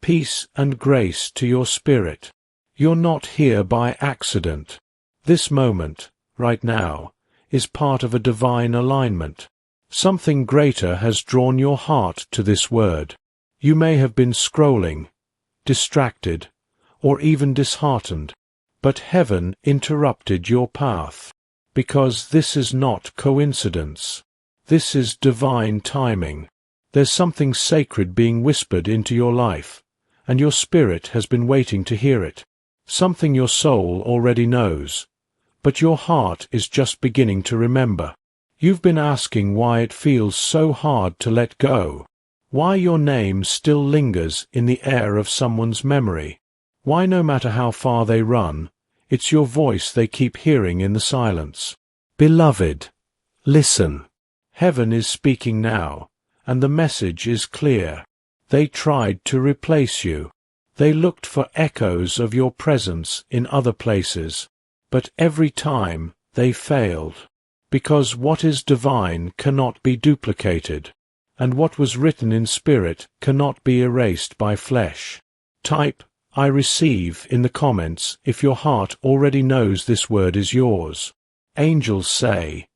peace and grace to your spirit. You're not here by accident. This moment, right now, is part of a divine alignment. Something greater has drawn your heart to this word. You may have been scrolling, distracted, or even disheartened, but heaven interrupted your path, because this is not coincidence. This is divine timing. There's something sacred being whispered into your life, and your spirit has been waiting to hear it. Something your soul already knows, but your heart is just beginning to remember. You've been asking why it feels so hard to let go, why your name still lingers in the air of someone's memory, why no matter how far they run, it's your voice they keep hearing in the silence. Beloved, listen. Heaven is speaking now, and the message is clear. They tried to replace you. They looked for echoes of your presence in other places, but every time they failed, because what is divine cannot be duplicated, and what was written in spirit cannot be erased by flesh. Type, I receive in the comments if your heart already knows this word is yours. Angels say,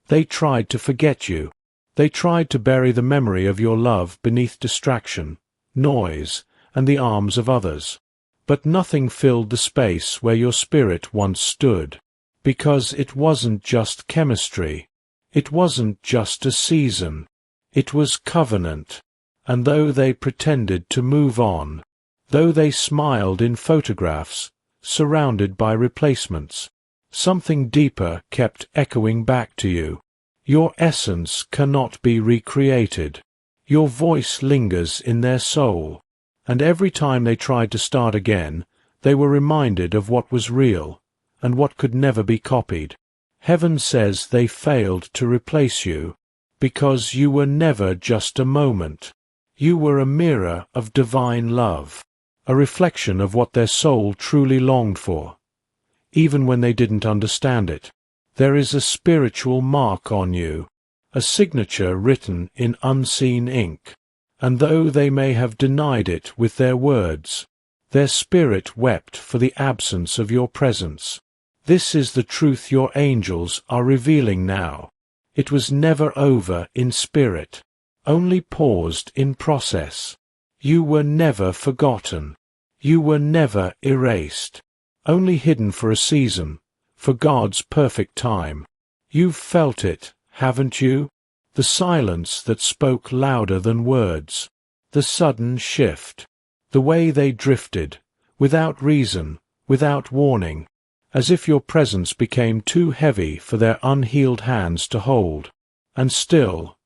they tried to forget you. They tried to bury the memory of your love beneath distraction, noise, and the arms of others. But nothing filled the space where your spirit once stood, because it wasn't just chemistry. It wasn't just a season. It was covenant. And though they pretended to move on, though they smiled in photographs, surrounded by replacements, something deeper kept echoing back to you. Your essence cannot be recreated. Your voice lingers in their soul, and every time they tried to start again, they were reminded of what was real, and what could never be copied. Heaven says they failed to replace you, because you were never just a moment. You were a mirror of divine love, a reflection of what their soul truly longed for, even when they didn't understand it. There is a spiritual mark on you, a signature written in unseen ink, and though they may have denied it with their words, their spirit wept for the absence of your presence. This is the truth your angels are revealing now. It was never over in spirit, only paused in process. You were never forgotten. You were never erased, only hidden for a season, for God's perfect time. You've felt it, haven't you? The silence that spoke louder than words, the sudden shift, the way they drifted, without reason, without warning, as if your presence became too heavy for their unhealed hands to hold. And still,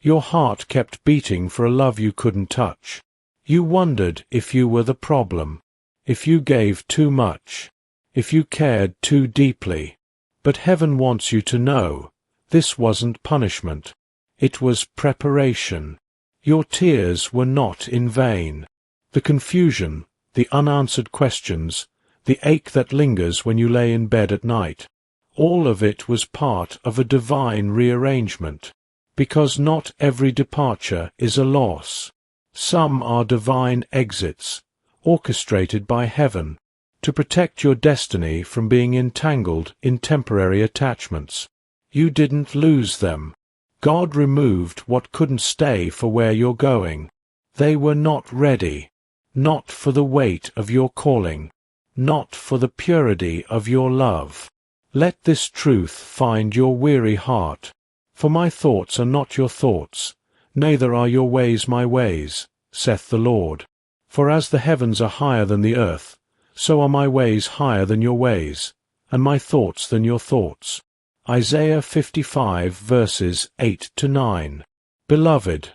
your heart kept beating for a love you couldn't touch. You wondered if you were the problem, if you gave too much, if you cared too deeply. But heaven wants you to know, this wasn't punishment. It was preparation. Your tears were not in vain. The confusion, the unanswered questions, the ache that lingers when you lay in bed at night, all of it was part of a divine rearrangement, because not every departure is a loss. Some are divine exits, orchestrated by heaven, to protect your destiny from being entangled in temporary attachments. You didn't lose them. God removed what couldn't stay for where you're going. They were not ready, not for the weight of your calling, not for the purity of your love. Let this truth find your weary heart. For my thoughts are not your thoughts, neither are your ways my ways, saith the Lord. For as the heavens are higher than the earth, so are my ways higher than your ways, and my thoughts than your thoughts. Isaiah 55 verses 8-9. Beloved,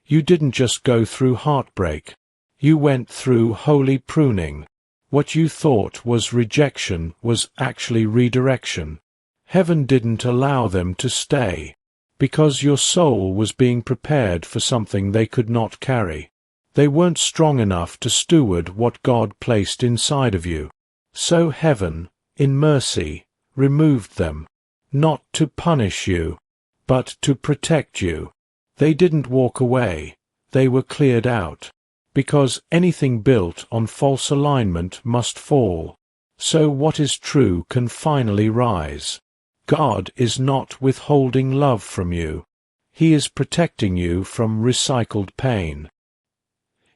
you didn't just go through heartbreak. You went through holy pruning. What you thought was rejection was actually redirection. Heaven didn't allow them to stay, because your soul was being prepared for something they could not carry. They weren't strong enough to steward what God placed inside of you. So heaven, in mercy, removed them, not to punish you, but to protect you. They didn't walk away, they were cleared out. because anything built on false alignment must fall, so what is true can finally rise. God is not withholding love from you. He is protecting you from recycled pain.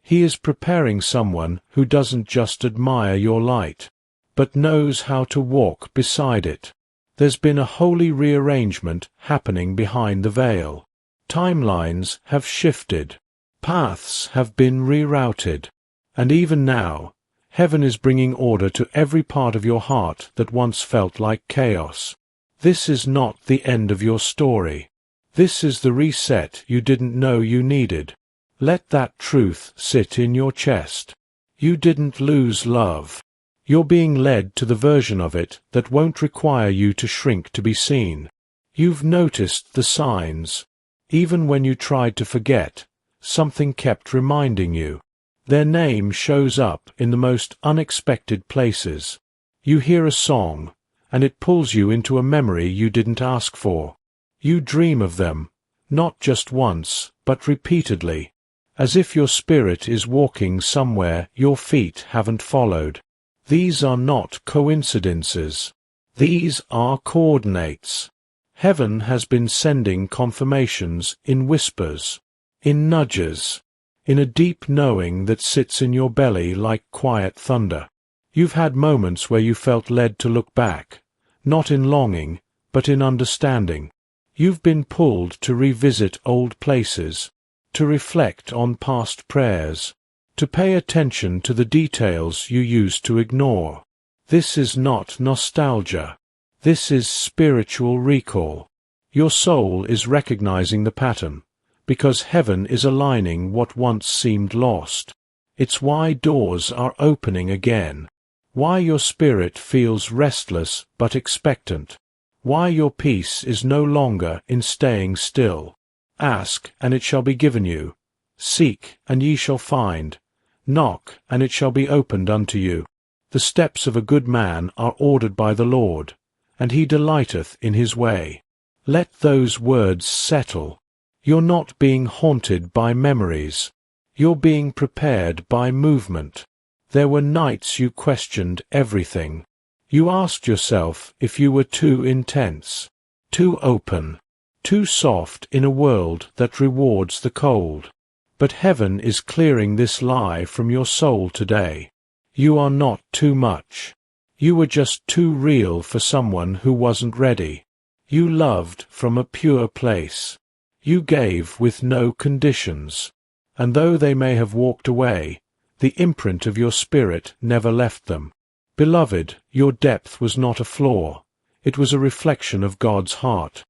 He is preparing someone who doesn't just admire your light, but knows how to walk beside it. There's been a holy rearrangement happening behind the veil. Timelines have shifted. Paths have been rerouted. And even now, heaven is bringing order to every part of your heart that once felt like chaos. This is not the end of your story. This is the reset you didn't know you needed. Let that truth sit in your chest. You didn't lose love. You're being led to the version of it that won't require you to shrink to be seen. You've noticed the signs. Even when you tried to forget, something kept reminding you. Their name shows up in the most unexpected places. You hear a song, and it pulls you into a memory you didn't ask for. You dream of them, not just once, but repeatedly, as if your spirit is walking somewhere your feet haven't followed. These are not coincidences. These are coordinates. Heaven has been sending confirmations in whispers, in nudges, in a deep knowing that sits in your belly like quiet thunder. You've had moments where you felt led to look back, not in longing, but in understanding. You've been pulled to revisit old places, to reflect on past prayers, to pay attention to the details you used to ignore. This is not nostalgia. This is spiritual recall. Your soul is recognizing the pattern, because heaven is aligning what once seemed lost. It's why doors are opening again, why your spirit feels restless but expectant, why your peace is no longer in staying still. Ask, and it shall be given you. Seek, and ye shall find. Knock, and it shall be opened unto you. The steps of a good man are ordered by the Lord, and he delighteth in his way. Let those words settle. You're not being haunted by memories. You're being prepared by movement. There were nights you questioned everything. You asked yourself if you were too intense, too open, too soft in a world that rewards the cold. But heaven is clearing this lie from your soul today. You are not too much. You were just too real for someone who wasn't ready. You loved from a pure place. You gave with no conditions. And though they may have walked away, the imprint of your spirit never left them. Beloved, your depth was not a flaw. It was a reflection of God's heart.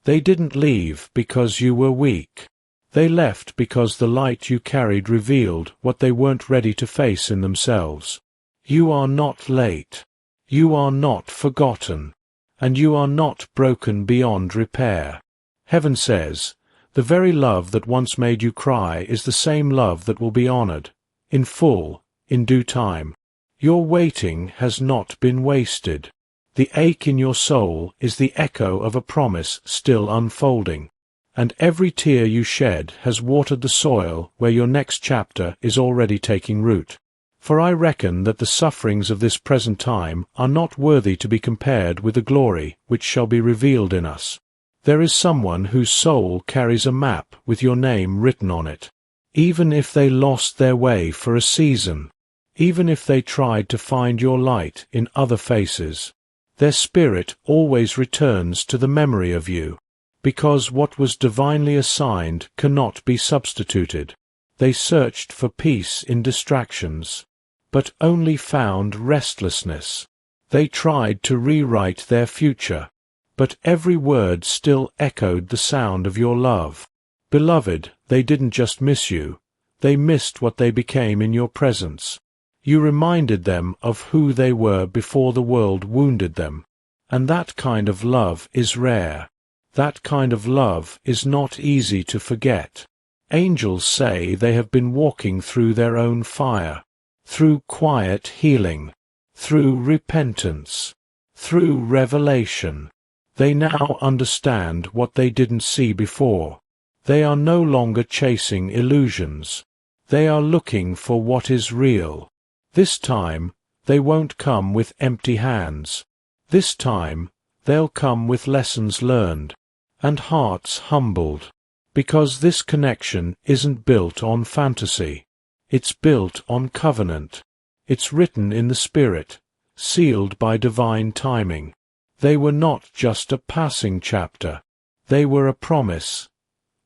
They didn't leave because you were weak. They left because the light you carried revealed what they weren't ready to face in themselves. You are not late. You are not forgotten. And you are not broken beyond repair. Heaven says, the very love that once made you cry is the same love that will be honored, in full, in due time. Your waiting has not been wasted. The ache in your soul is the echo of a promise still unfolding. And every tear you shed has watered the soil where your next chapter is already taking root. For I reckon that the sufferings of this present time are not worthy to be compared with the glory which shall be revealed in us. There is someone whose soul carries a map with your name written on it. Even if they lost their way for a season, even if they tried to find your light in other faces, their spirit always returns to the memory of you, because what was divinely assigned cannot be substituted. They searched for peace in distractions, but only found restlessness. They tried to rewrite their future, but every word still echoed the sound of your love. Beloved, they didn't just miss you, they missed what they became in your presence. You reminded them of who they were before the world wounded them. And that kind of love is rare. That kind of love is not easy to forget. Angels say they have been walking through their own fire, through quiet healing, through repentance, through revelation. They now understand what they didn't see before. They are no longer chasing illusions. They are looking for what is real. This time, they won't come with empty hands. This time, they'll come with lessons learned and hearts humbled, because this connection isn't built on fantasy. It's built on covenant. It's written in the Spirit, sealed by divine timing. They were not just a passing chapter. They were a promise,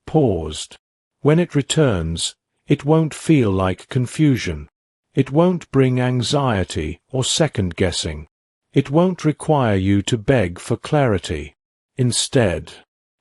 paused. When it returns, it won't feel like confusion. It won't bring anxiety or second-guessing. It won't require you to beg for clarity. Instead,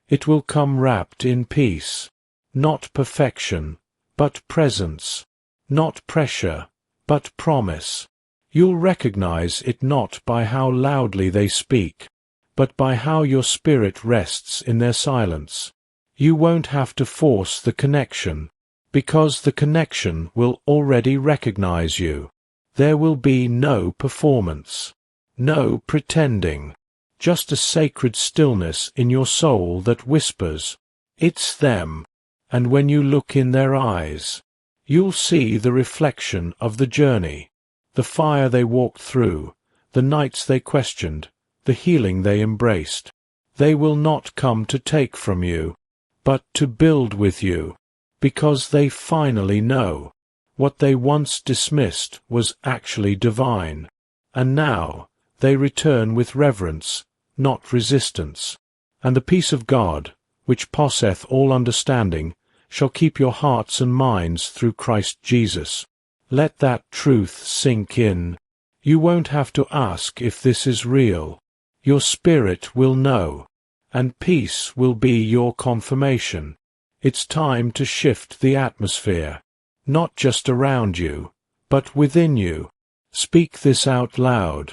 it will come wrapped in peace, not perfection, but presence, not pressure, but promise. You'll recognize it not by how loudly they speak, but by how your spirit rests in their silence. You won't have to force the connection, because the connection will already recognize you. There will be no performance, no pretending, just a sacred stillness in your soul that whispers, "It's them," and when you look in their eyes, you'll see the reflection of the journey, the fire they walked through, the nights they questioned, the healing they embraced. They will not come to take from you, but to build with you, because they finally know what they once dismissed was actually divine, and now they return with reverence, not resistance. And the peace of God, which passeth all understanding, shall keep your hearts and minds through Christ Jesus. Let that truth sink in. You won't have to ask if this is real. Your spirit will know, and peace will be your confirmation. It's time to shift the atmosphere, not just around you, but within you. Speak this out loud.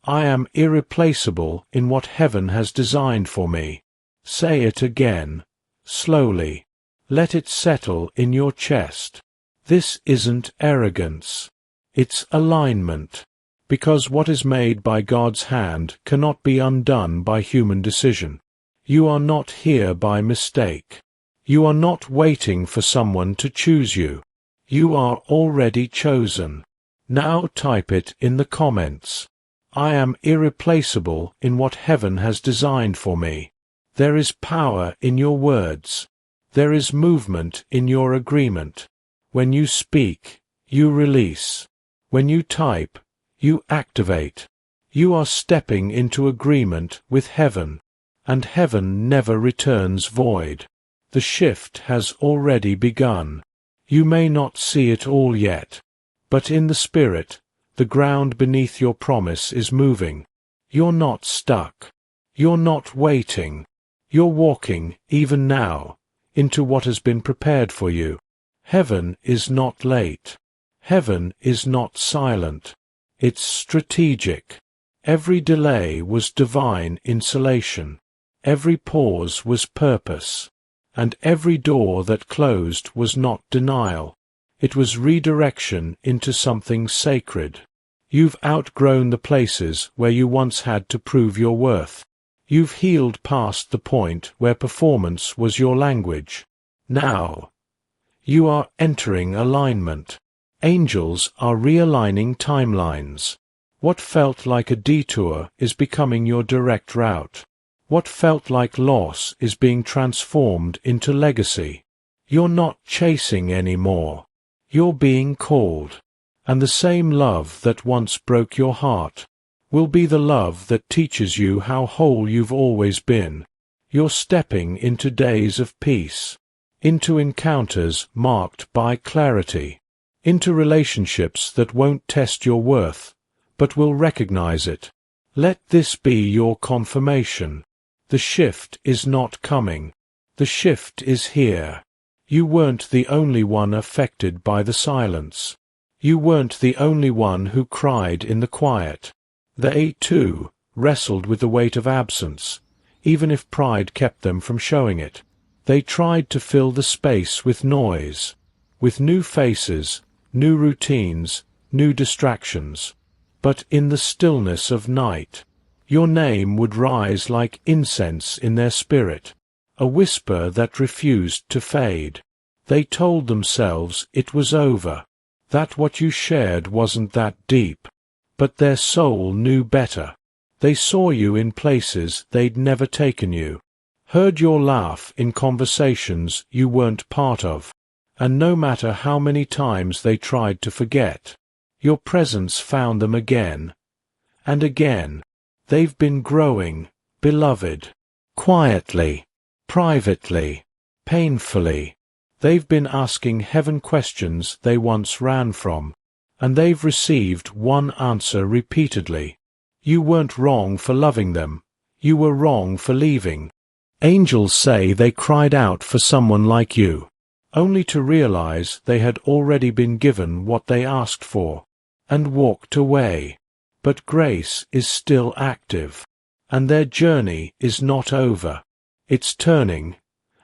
I am irreplaceable in what heaven has designed for me. Say it again, slowly. Let it settle in your chest. This isn't arrogance. It's alignment, because what is made by God's hand cannot be undone by human decision. You are not here by mistake. You are not waiting for someone to choose you. You are already chosen. Now type it in the comments. I am irreplaceable in what heaven has designed for me. There is power in your words. There is movement in your agreement. When you speak, you release. When you type, you activate. You are stepping into agreement with heaven, and heaven never returns void. The shift has already begun. You may not see it all yet, but in the Spirit, the ground beneath your promise is moving. You're not stuck. You're not waiting. You're walking, even now, into what has been prepared for you. Heaven is not late. Heaven is not silent. It's strategic. Every delay was divine insulation. Every pause was purpose. And every door that closed was not denial. It was redirection into something sacred. You've outgrown the places where you once had to prove your worth. You've healed past the point where performance was your language. Now, you are entering alignment. Angels are realigning timelines. What felt like a detour is becoming your direct route. What felt like loss is being transformed into legacy. You're not chasing anymore. You're being called. And the same love that once broke your heart will be the love that teaches you how whole you've always been. You're stepping into days of peace, into encounters marked by clarity, into relationships that won't test your worth, but will recognize it. Let this be your confirmation. The shift is not coming. The shift is here. You weren't the only one affected by the silence. You weren't the only one who cried in the quiet. They, too, wrestled with the weight of absence, even if pride kept them from showing it. They tried to fill the space with noise, with new faces, new routines, new distractions. But in the stillness of night, your name would rise like incense in their spirit, a whisper that refused to fade. They told themselves it was over, that what you shared wasn't that deep. But their soul knew better. They saw you in places they'd never taken you, heard your laugh in conversations you weren't part of, and no matter how many times they tried to forget, your presence found them again and again. They've been growing, beloved, quietly, privately, painfully. They've been asking heaven questions they once ran from, and they've received one answer repeatedly. You weren't wrong for loving them. You were wrong for leaving. Angels say they cried out for someone like you, only to realize they had already been given what they asked for, and walked away. But grace is still active, and their journey is not over. It's turning,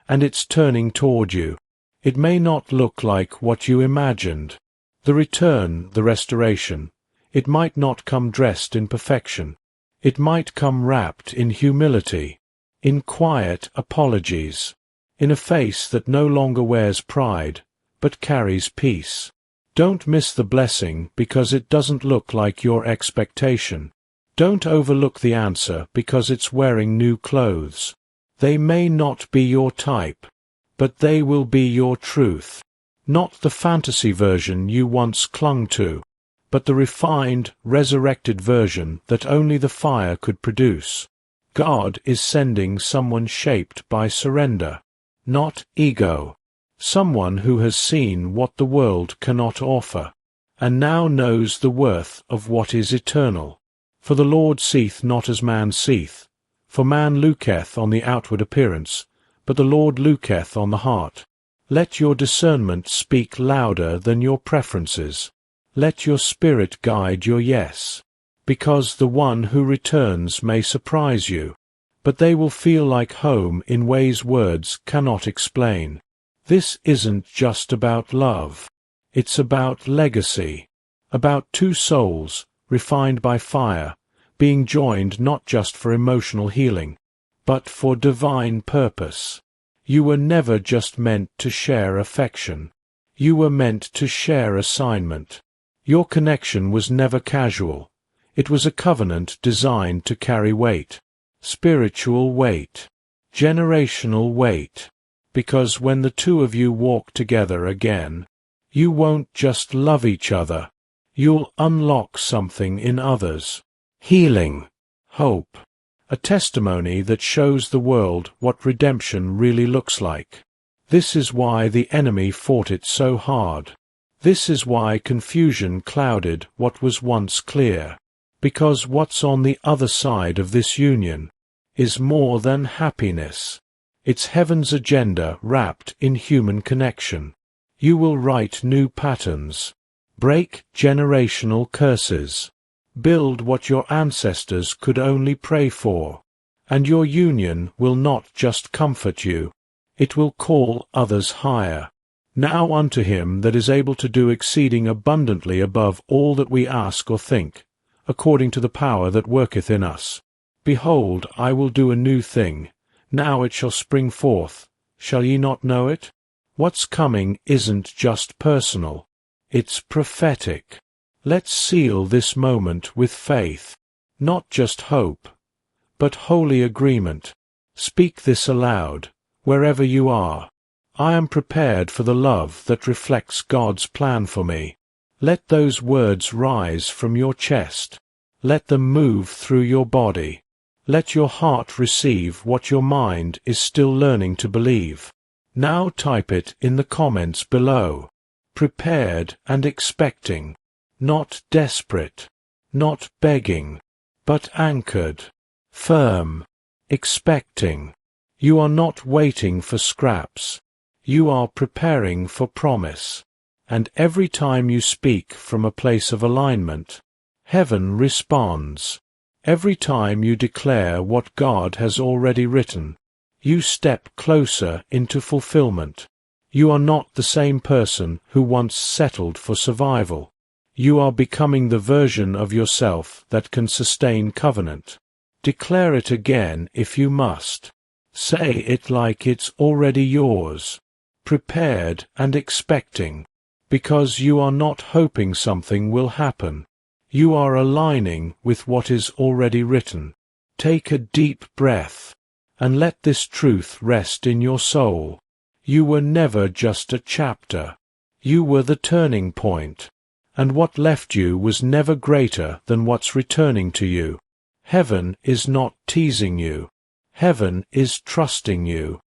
and it's turning toward you. It may not look like what you imagined. The return, the restoration, it might not come dressed in perfection. It might come wrapped in humility, in quiet apologies, in a face that no longer wears pride, but carries peace. Don't miss the blessing because it doesn't look like your expectation. Don't overlook the answer because it's wearing new clothes. They may not be your type, but they will be your truth. Not the fantasy version you once clung to, but the refined, resurrected version that only the fire could produce. God is sending someone shaped by surrender, not ego. Someone who has seen what the world cannot offer, and now knows the worth of what is eternal. For the Lord seeth not as man seeth, for man looketh on the outward appearance, but the Lord looketh on the heart. Let your discernment speak louder than your preferences. Let your spirit guide your yes, because the one who returns may surprise you, but they will feel like home in ways words cannot explain. This isn't just about love. It's about legacy, about two souls, refined by fire, being joined not just for emotional healing, but for divine purpose. You were never just meant to share affection. You were meant to share assignment. Your connection was never casual. It was a covenant designed to carry weight. Spiritual weight. Generational weight. Because when the two of you walk together again, you won't just love each other. You'll unlock something in others. Healing. Hope. A testimony that shows the world what redemption really looks like. This is why the enemy fought it so hard. This is why confusion clouded what was once clear. Because what's on the other side of this union is more than happiness. It's heaven's agenda wrapped in human connection. You will write new patterns, break generational curses, build what your ancestors could only pray for, and your union will not just comfort you, it will call others higher. Now unto him that is able to do exceeding abundantly above all that we ask or think, according to the power that worketh in us. Behold, I will do a new thing. Now it shall spring forth. Shall ye not know it? What's coming isn't just personal. It's prophetic. Let's seal this moment with faith. Not just hope, but holy agreement. Speak this aloud, wherever you are. I am prepared for the love that reflects God's plan for me. Let those words rise from your chest. Let them move through your body. Let your heart receive what your mind is still learning to believe. Now type it in the comments below. Prepared and expecting. Not desperate. Not begging. But anchored. Firm. Expecting. You are not waiting for scraps. You are preparing for promise. And every time you speak from a place of alignment, heaven responds. Every time you declare what God has already written, you step closer into fulfillment. You are not the same person who once settled for survival. You are becoming the version of yourself that can sustain covenant. Declare it again if you must. Say it like it's already yours. prepared and expecting, because you are not hoping something will happen. You are aligning with what is already written. Take a deep breath, and let this truth rest in your soul. You were never just a chapter. You were the turning point, and what left you was never greater than what's returning to you. Heaven is not teasing you. Heaven is trusting you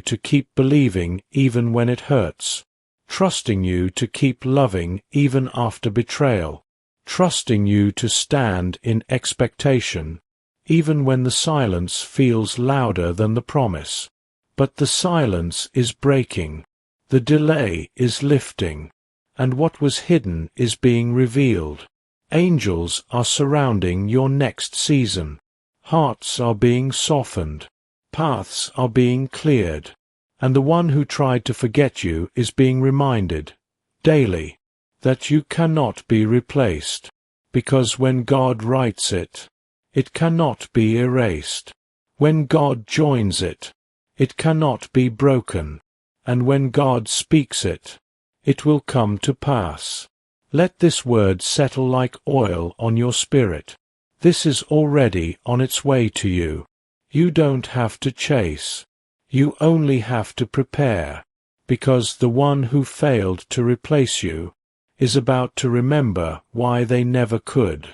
to keep believing even when it hurts, trusting you to keep loving even after betrayal, trusting you to stand in expectation, even when the silence feels louder than the promise. But the silence is breaking, the delay is lifting, and what was hidden is being revealed. Angels are surrounding your next season. Hearts are being softened, paths are being cleared, and the one who tried to forget you is being reminded, daily, that you cannot be replaced, because when God writes it, it cannot be erased. When God joins it, it cannot be broken, and when God speaks it, it will come to pass. Let this word settle like oil on your spirit. This is already on its way to you. You don't have to chase. You only have to prepare, because the one who failed to replace you is about to remember why they never could.